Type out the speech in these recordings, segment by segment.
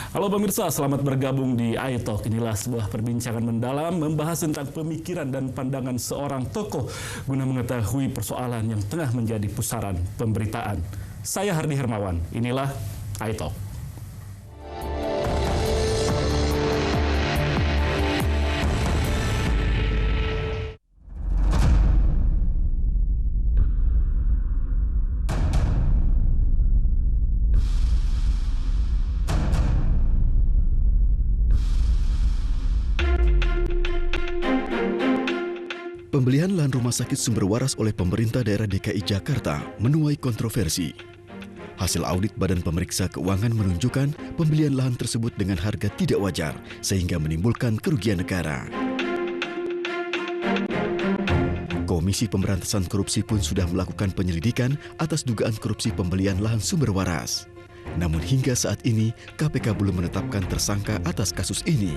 Halo pemirsa, selamat bergabung di iTalk. Inilah sebuah perbincangan mendalam membahas tentang pemikiran dan pandangan seorang tokoh guna mengetahui persoalan yang tengah menjadi pusaran pemberitaan. Saya Hardi Hermawan, inilah iTalk. Pembelian lahan rumah sakit sumber waras oleh pemerintah daerah DKI Jakarta menuai kontroversi. Hasil audit Badan Pemeriksa Keuangan menunjukkan pembelian lahan tersebut dengan harga tidak wajar sehingga menimbulkan kerugian negara. Komisi Pemberantasan Korupsi pun sudah melakukan penyelidikan atas dugaan korupsi pembelian lahan sumber waras. Namun hingga saat ini KPK belum menetapkan tersangka atas kasus ini.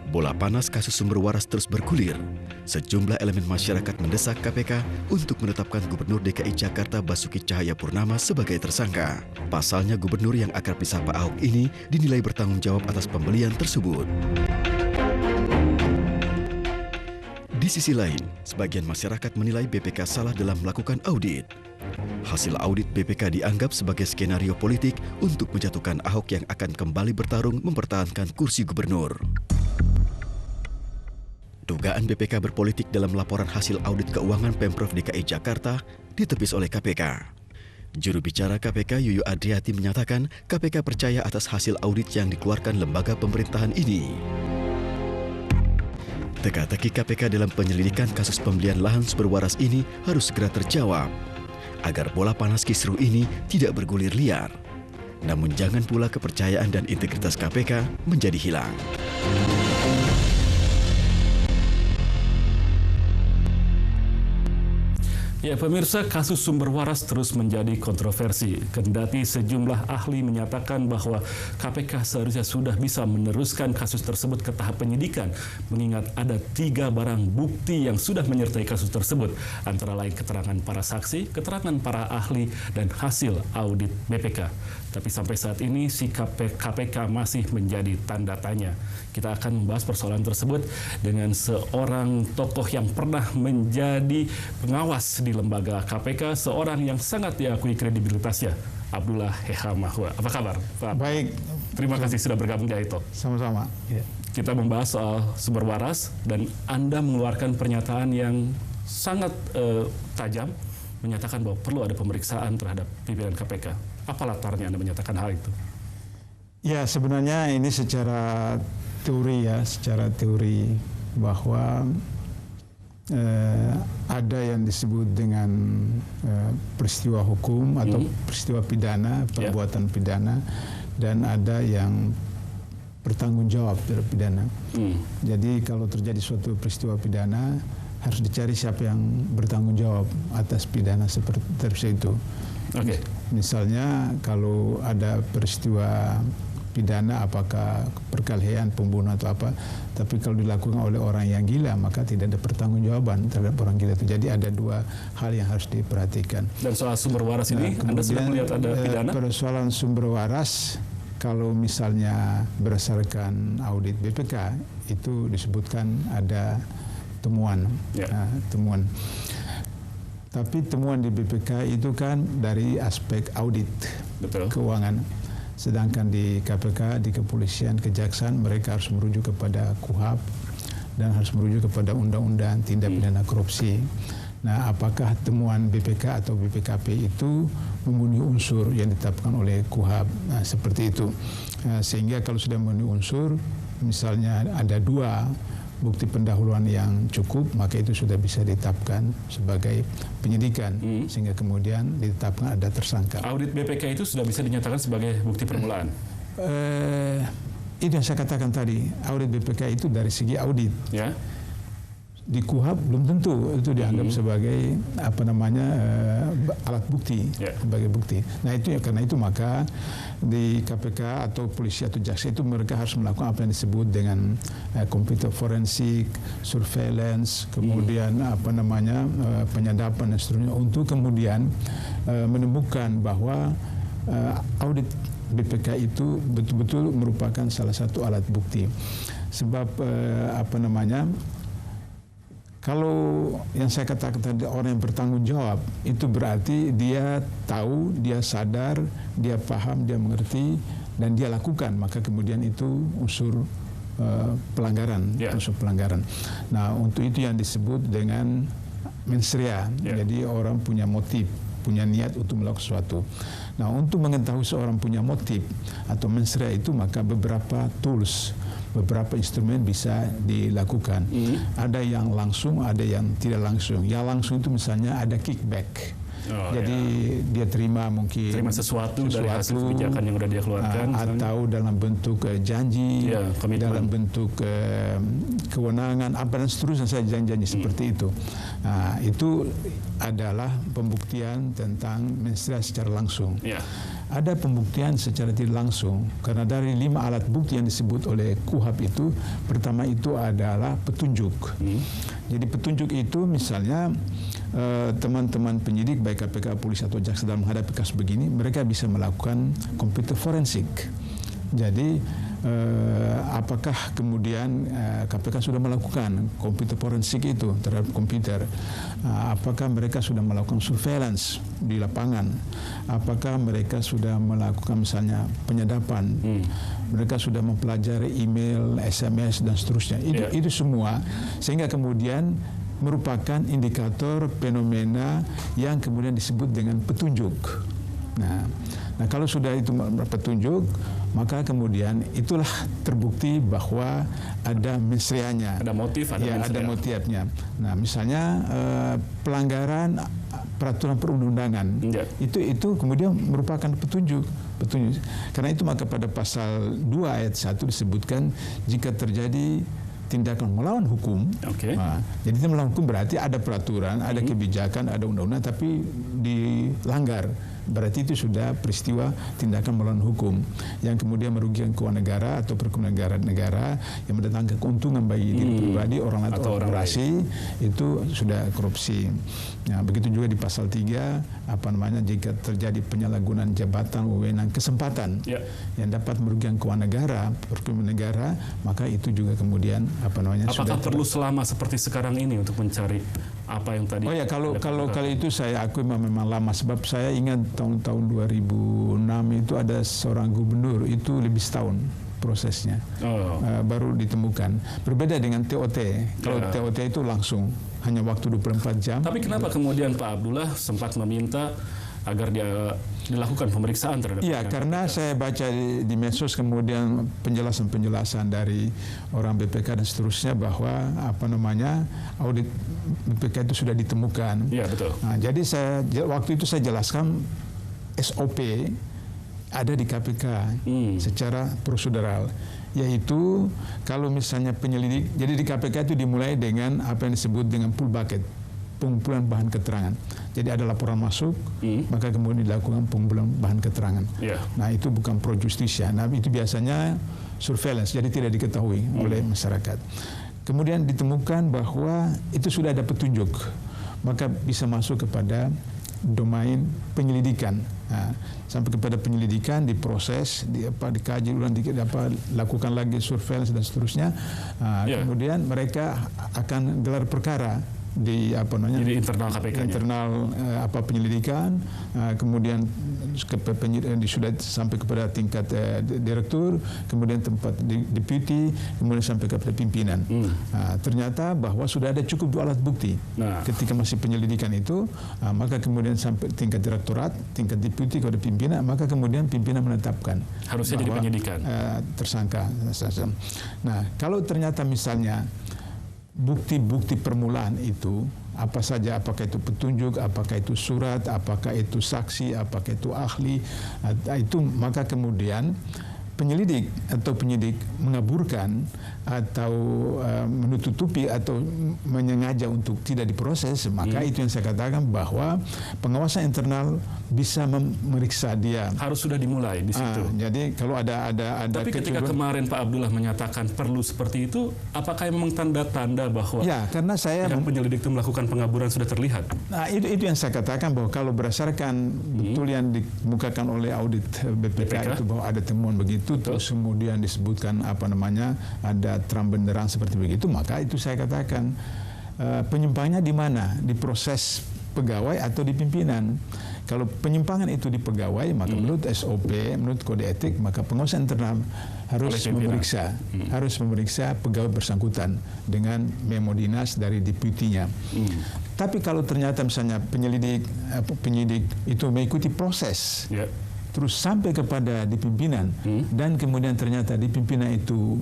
Bola panas kasus sumber waras terus bergulir. Sejumlah elemen masyarakat mendesak KPK untuk menetapkan Gubernur DKI Jakarta Basuki Cahayapurnama sebagai tersangka. Pasalnya gubernur yang akrab disapa Ahok ini dinilai bertanggung jawab atas pembelian tersebut. Di sisi lain, sebagian masyarakat menilai BPK salah dalam melakukan audit. Hasil audit BPK dianggap sebagai skenario politik untuk menjatuhkan Ahok yang akan kembali bertarung mempertahankan kursi gubernur. Dugaan BPK berpolitik dalam laporan hasil audit keuangan Pemprov DKI Jakarta ditepis oleh KPK. Juru bicara KPK Yuyu Adriati menyatakan KPK percaya atas hasil audit yang dikeluarkan lembaga pemerintahan ini. Teka-teki KPK dalam penyelidikan kasus pembelian lahan sumber waras ini harus segera terjawab, agar bola panas kisruh ini tidak bergulir liar. Namun jangan pula kepercayaan dan integritas KPK menjadi hilang. Ya pemirsa, kasus sumber waras terus menjadi kontroversi. Kendati sejumlah ahli menyatakan bahwa KPK seharusnya sudah bisa meneruskan kasus tersebut ke tahap penyidikan, mengingat ada 3 barang bukti yang sudah menyertai kasus tersebut, antara lain keterangan para saksi, keterangan para ahli, dan hasil audit BPK. Tapi sampai saat ini sikap KPK masih menjadi tanda tanya. Kita akan membahas persoalan tersebut dengan seorang tokoh yang pernah menjadi pengawas di lembaga KPK, seorang yang sangat diakui kredibilitasnya, Abdullah Heha Mahua. Apa kabar, Pak? Baik. Terima kasih sudah bergabung di iTalk. Sama-sama. Ya. Kita membahas soal sumber waras dan Anda mengeluarkan pernyataan yang sangat tajam, menyatakan bahwa perlu ada pemeriksaan terhadap pimpinan KPK. Apa latarnya Anda menyatakan hal itu? Ya, sebenarnya ini secara teori bahwa ada yang disebut dengan peristiwa hukum atau peristiwa pidana, perbuatan pidana, dan ada yang bertanggung jawab terhadap pidana. Jadi kalau terjadi suatu peristiwa pidana, harus dicari siapa yang bertanggung jawab atas pidana seperti itu. Okay. Misalnya kalau ada peristiwa pidana, apakah perkelahian, pembunuhan atau apa, tapi kalau dilakukan oleh orang yang gila, maka tidak ada pertanggungjawaban terhadap orang gila itu. Jadi ada 2 hal yang harus diperhatikan. Dan soal sumber waras ini, Anda sudah melihat ada pidana? Persoalan sumber waras, kalau misalnya berdasarkan audit BPK, itu disebutkan ada temuan. Temuan. Tapi temuan di BPK itu kan dari aspek audit. Betul. Keuangan. Sedangkan di KPK, di kepolisian, kejaksaan, mereka harus merujuk kepada KUHAP dan harus merujuk kepada Undang-Undang Tindak Pidana Korupsi. Nah, apakah temuan BPK atau BPKP itu memenuhi unsur yang ditetapkan oleh KUHAP? Nah, seperti itu. Sehingga kalau sudah memenuhi unsur, misalnya ada 2 bukti pendahuluan yang cukup, maka itu sudah bisa ditetapkan sebagai penyidikan, sehingga kemudian ditetapkan ada tersangka. Audit BPK itu sudah bisa dinyatakan sebagai bukti permulaan? Itu yang saya katakan tadi, audit BPK itu dari segi audit. Ya. Di KUHAP belum tentu itu dianggap sebagai alat bukti, sebagai bukti. Nah itu karena itu maka di KPK atau polisi atau jaksa itu mereka harus melakukan apa yang disebut dengan komputer forensik, surveillance, kemudian penyadapan dan seterusnya untuk kemudian menemukan bahwa audit BPK itu betul-betul merupakan salah satu alat bukti. Sebab kalau yang saya katakan tadi orang yang bertanggung jawab, itu berarti dia tahu, dia sadar, dia paham, dia mengerti, dan dia lakukan. Maka kemudian itu unsur pelanggaran, unsur pelanggaran. Nah, untuk itu yang disebut dengan mens rea. Jadi orang punya motif, punya niat untuk melakukan sesuatu. Nah, untuk mengetahui seorang punya motif atau mens rea itu, maka beberapa tools, beberapa instrumen bisa dilakukan. Ada yang langsung, ada yang tidak langsung. Yang langsung itu misalnya ada kickback. Jadi dia terima sesuatu dari hasil kebijakan yang sudah dia keluarkan, atau dalam bentuk janji, dalam bentuk kewenangan, apa dan seterusnya, saya janji seperti itu. Itu adalah pembuktian tentang mens rea secara langsung. Ada pembuktian secara tidak langsung, karena dari 5 alat bukti yang disebut oleh KUHP itu, pertama itu adalah petunjuk. Jadi petunjuk itu misalnya teman-teman penyidik baik KPK, polisi atau jaksa dalam menghadapi kasus begini, mereka bisa melakukan komputer forensik. Jadi apakah kemudian KPK sudah melakukan komputer forensik itu terhadap komputer? Apakah mereka sudah melakukan surveillance di lapangan? Apakah mereka sudah melakukan misalnya penyadapan? Mereka sudah mempelajari email, SMS dan seterusnya. Itu semua, sehingga kemudian merupakan indikator fenomena yang kemudian disebut dengan petunjuk. Nah, kalau sudah itu petunjuk, maka kemudian itulah terbukti bahwa ada mens rea-nya. Ada motif, ada motifnya. Nah, misalnya pelanggaran peraturan perundang-undangan, itu kemudian merupakan petunjuk. Karena itu maka pada pasal 2 ayat 1 disebutkan jika terjadi tindakan melawan hukum. Jadi itu melawan hukum berarti ada peraturan, ada kebijakan, ada undang-undang, tapi dilanggar. Berarti itu sudah peristiwa tindakan melawan hukum yang kemudian merugikan keuangan negara atau perekonomian negara yang mendatangkan keuntungan bagi diri pribadi, orang lain atau korporasi, itu sudah korupsi. Nah, begitu juga di pasal 3 jika terjadi penyalahgunaan jabatan, wewenang, kesempatan yang dapat merugikan keuangan negara, perekonomian negara, maka itu juga kemudian apakah perlu selama seperti sekarang ini untuk mencari apa yang tadi? Kalau kali itu saya akui memang lama, sebab saya ingat tahun 2006 itu ada seorang gubernur, itu lebih setahun prosesnya baru ditemukan. Berbeda dengan TOT. Kalau TOT itu langsung hanya waktu 24 jam. Tapi kenapa kemudian Pak Abdullah sempat meminta agar dia dilakukan pemeriksaan terhadap? Karena saya baca di medsos kemudian penjelasan dari orang BPK dan seterusnya bahwa audit BPK itu sudah ditemukan. Betul. Nah, jadi waktu itu saya jelaskan SOP ada di KPK secara prosedural, yaitu kalau misalnya penyelidik, jadi di KPK itu dimulai dengan apa yang disebut dengan pull bucket, pengumpulan bahan keterangan. Jadi ada laporan masuk, maka kemudian dilakukan pengumpulan bahan keterangan. Nah, itu bukan pro justisia. Nah, itu biasanya surveillance, jadi tidak diketahui oleh masyarakat. Kemudian ditemukan bahwa itu sudah ada petunjuk, maka bisa masuk kepada domain penyelidikan. Nah, sampai kepada penyelidikan, diproses, dikaji ulang, lakukan lagi surveillance dan seterusnya. Kemudian mereka akan gelar perkara di internal KPK, internal penyelidikan, kemudian sudah sampai kepada tingkat direktur, kemudian tempat deputi, kemudian sampai kepada pimpinan. Ternyata bahwa sudah ada cukup 2 alat bukti ketika masih penyelidikan itu, maka kemudian sampai tingkat direktorat, tingkat deputi kepada pimpinan, maka kemudian pimpinan menetapkan harusnya jadi penyidikan tersangka. Nah, kalau ternyata misalnya bukti-bukti permulaan itu apa saja, apakah itu petunjuk, apakah itu surat, apakah itu saksi, apakah itu ahli, itu maka kemudian penyelidik atau penyidik mengaburkan atau menutupi atau menyengaja untuk tidak diproses, maka itu yang saya katakan bahwa pengawasan internal bisa memeriksa dia. Harus sudah dimulai di situ. Jadi kalau ada tapi ketika kemarin Pak Abdullah menyatakan perlu seperti itu, apakah memang tanda-tanda bahwa ya, karena saya penyelidik itu melakukan pengaburan sudah terlihat? Nah, itu yang saya katakan bahwa kalau berdasarkan betul yang dikemukakan oleh audit BPK itu bahwa ada temuan begitu, terus kemudian disebutkan ada terang benderang seperti begitu, maka itu saya katakan penyimpangannya di mana? Di proses pegawai atau di pimpinan. Kalau penyimpangan itu di pegawai, maka menurut SOP, menurut kode etik, maka pengawasan internal harus memeriksa pegawai bersangkutan dengan memo dinas dari deputinya. Tapi kalau ternyata misalnya penyidik itu mengikuti proses, terus sampai kepada di pimpinan, dan kemudian ternyata di pimpinan itu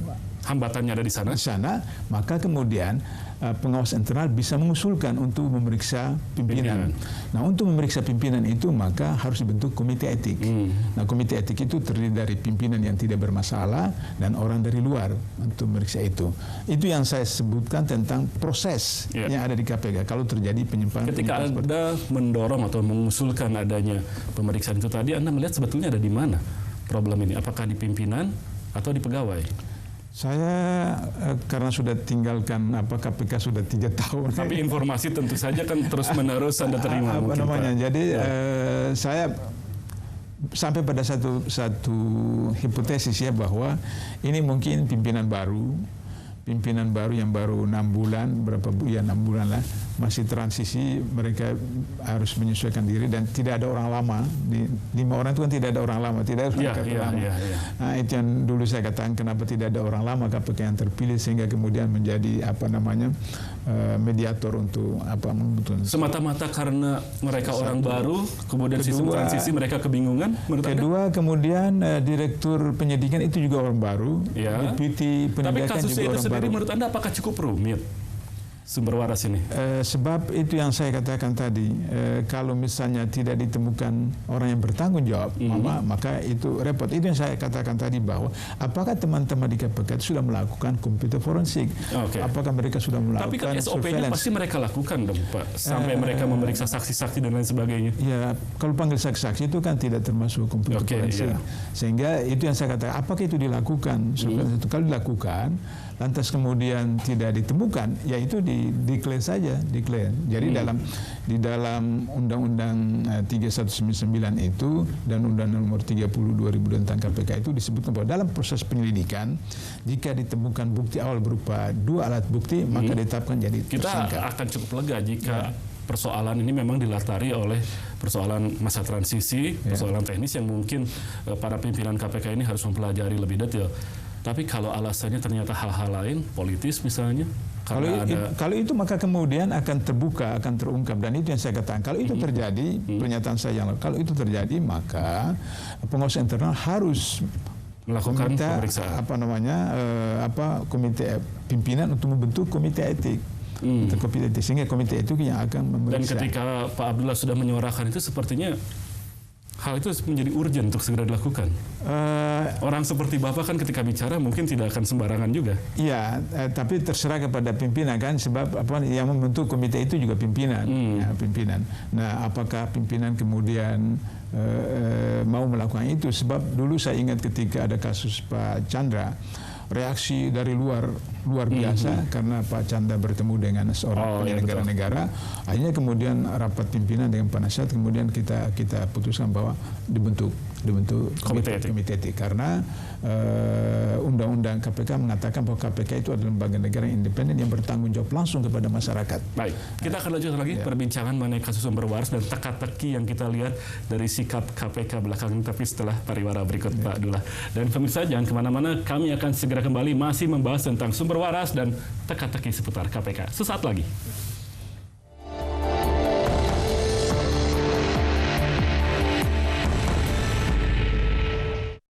hambatannya ada di sana, maka kemudian pengawas internal bisa mengusulkan untuk memeriksa pimpinan. Nah, untuk memeriksa pimpinan itu maka harus dibentuk komite etik. Nah, komite etik itu terdiri dari pimpinan yang tidak bermasalah dan orang dari luar untuk memeriksa itu. Itu yang saya sebutkan tentang proses yang ada di KPK kalau terjadi penyimpangan. Ketika Anda mendorong atau mengusulkan adanya pemeriksaan itu tadi, Anda melihat sebetulnya ada di mana problem ini? Apakah di pimpinan atau di pegawai? Saya karena sudah tinggalkan KPK sudah 3 tahun. Tapi informasi tentu saja kan terus menerus Anda terima. Jadi saya sampai pada satu hipotesis ya bahwa ini mungkin pimpinan baru yang baru 6 bulan, 6 bulan lah, masih transisi, mereka harus menyesuaikan diri dan tidak ada orang lama. Di 5 orang itu kan tidak ada orang lama, tidak ada orang lama. Nah, itu yang dulu saya katakan kenapa tidak ada orang lama KPK yang terpilih sehingga kemudian menjadi mediator untuk membutuhkan. Semata-mata karena mereka orang baru, kemudian sistem transisi mereka kebingungan. Kedua, kemudian direktur penyidikan itu juga orang baru, deputi penyidikan juga orang baru. Jadi menurut Anda apakah cukup rumit sumber waras ini? Sebab itu yang saya katakan tadi, kalau misalnya tidak ditemukan orang yang bertanggung jawab, maka itu repot. Itu yang saya katakan tadi bahwa apakah teman-teman di KPK sudah melakukan komputer forensik? Apakah mereka sudah melakukan tapi kan SOP-nya pasti mereka lakukan dong, Pak, sampai mereka memeriksa saksi-saksi dan lain sebagainya. Ya, kalau panggil saksi-saksi itu kan tidak termasuk komputer forensik. Sehingga itu yang saya katakan, apakah itu dilakukan? Kalau dilakukan, lantas kemudian tidak ditemukan, ya itu declare saja. Jadi di dalam Undang-Undang 3199 itu dan Undang-Undang Nomor 30 2000 tentang KPK itu disebutkan bahwa dalam proses penyelidikan jika ditemukan bukti awal berupa 2 alat bukti maka ditetapkan jadi tersangka. Kita akan cukup lega jika persoalan ini memang dilatari oleh persoalan masa transisi, persoalan teknis yang mungkin para pimpinan KPK ini harus mempelajari lebih detail. Tapi kalau alasannya ternyata hal-hal lain, politis misalnya, kalau itu maka kemudian akan terbuka, akan terungkap, dan itu yang saya katakan. Kalau itu terjadi, pernyataan saya yang lalu, kalau itu terjadi maka pengawas internal harus melakukan pemeriksaan. Komite pimpinan untuk membentuk komite etik. Sehingga komite etik yang akan memeriksa. Dan ketika Pak Abdullah sudah menyuarakan itu, sepertinya hal itu menjadi urgent untuk segera dilakukan. Orang seperti Bapak kan ketika bicara mungkin tidak akan sembarangan juga. Iya, tapi terserah kepada pimpinan kan, sebab yang membentuk komite itu juga pimpinan. Pimpinan. Nah, apakah pimpinan kemudian mau melakukan itu? Sebab dulu saya ingat ketika ada kasus Pak Chandra, reaksi dari luar biasa karena Pak Chandra bertemu dengan seorang penyelenggara negara. Akhirnya kemudian rapat pimpinan dengan Pak Nasihat, kemudian kita putuskan bahwa dibentuk komite etik karena undang-undang KPK mengatakan bahwa KPK itu adalah lembaga negara yang independen yang bertanggung jawab langsung kepada masyarakat. Baik, kita akan lanjutkan lagi perbincangan mengenai kasus sumber waras dan teka-teki yang kita lihat dari sikap KPK belakangan, tapi setelah pariwara berikut Pak Abdullah. Dan pemirsa jangan kemana-mana, kami akan segera kembali masih membahas tentang sumber waras dan teka-teki seputar KPK. Sesaat lagi.